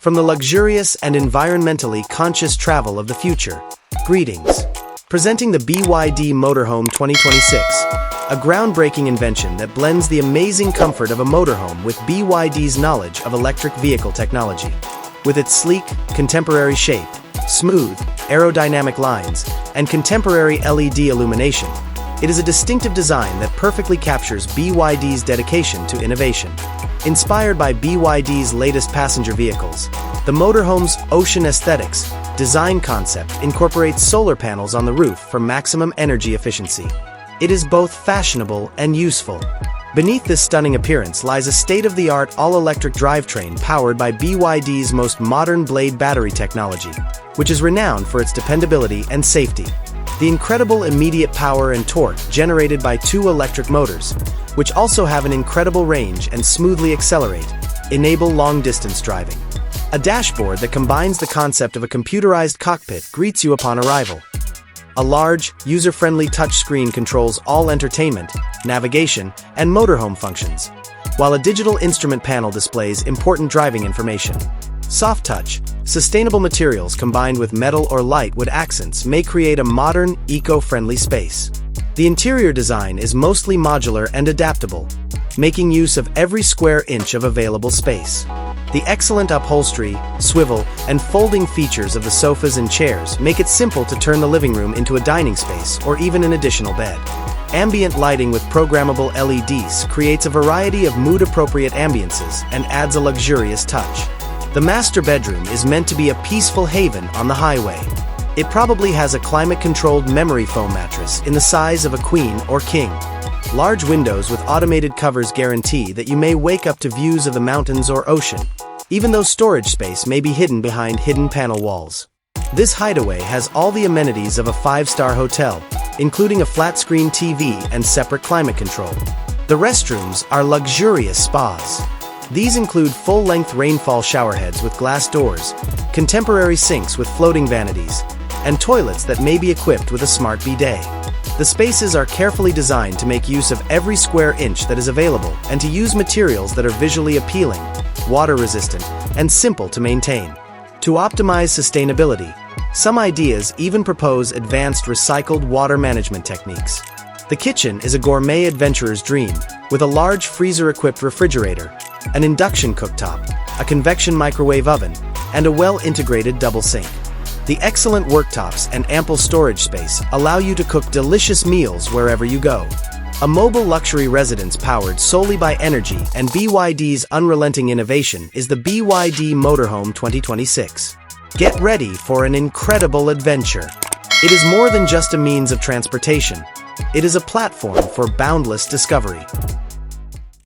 from the luxurious and environmentally conscious travel of the future. Greetings. Presenting the BYD Motorhome 2026, a groundbreaking invention that blends the amazing comfort of a motorhome with BYD's knowledge of electric vehicle technology. With its sleek, contemporary shape, smooth, aerodynamic lines, and contemporary LED illumination, it is a distinctive design that perfectly captures BYD's dedication to innovation. Inspired by BYD's latest passenger vehicles, the motorhome's ocean aesthetics design concept incorporates solar panels on the roof for maximum energy efficiency. It is both fashionable and useful. Beneath this stunning appearance lies a state-of-the-art all-electric drivetrain powered by BYD's most modern blade battery technology, which is renowned for its dependability and safety. The incredible immediate power and torque generated by two electric motors, which also have an incredible range and smoothly accelerate, enable long-distance driving. A dashboard that combines the concept of a computerized cockpit greets you upon arrival. A large, user-friendly touchscreen controls all entertainment, navigation, and motorhome functions, while a digital instrument panel displays important driving information. Soft touch, sustainable materials combined with metal or lightwood accents may create a modern, eco-friendly space. The interior design is mostly modular and adaptable, making use of every square inch of available space. The excellent upholstery, swivel, and folding features of the sofas and chairs make it simple to turn the living room into a dining space or even an additional bed. Ambient lighting with programmable LEDs creates a variety of mood-appropriate ambiances and adds a luxurious touch. The master bedroom is meant to be a peaceful haven on the highway. It probably has a climate-controlled memory foam mattress in the size of a queen or king. Large windows with automated covers guarantee that you may wake up to views of the mountains or ocean, even though storage space may be hidden behind hidden panel walls. This hideaway has all the amenities of a five-star hotel, including a flat-screen TV and separate climate control. The restrooms are luxurious spas. These include full-length rainfall showerheads with glass doors, contemporary sinks with floating vanities, and toilets that may be equipped with a smart bidet. The spaces are carefully designed to make use of every square inch that is available and to use materials that are visually appealing, water-resistant, and simple to maintain. To optimize sustainability, some ideas even propose advanced recycled water management techniques. The kitchen is a gourmet adventurer's dream, with a large freezer-equipped refrigerator, an induction cooktop, a convection microwave oven, and a well-integrated double sink. The excellent worktops and ample storage space allow you to cook delicious meals wherever you go. A mobile luxury residence powered solely by energy and BYD's unrelenting innovation is the BYD Motorhome 2026. Get ready for an incredible adventure. It is more than just a means of transportation. It is a platform for boundless discovery.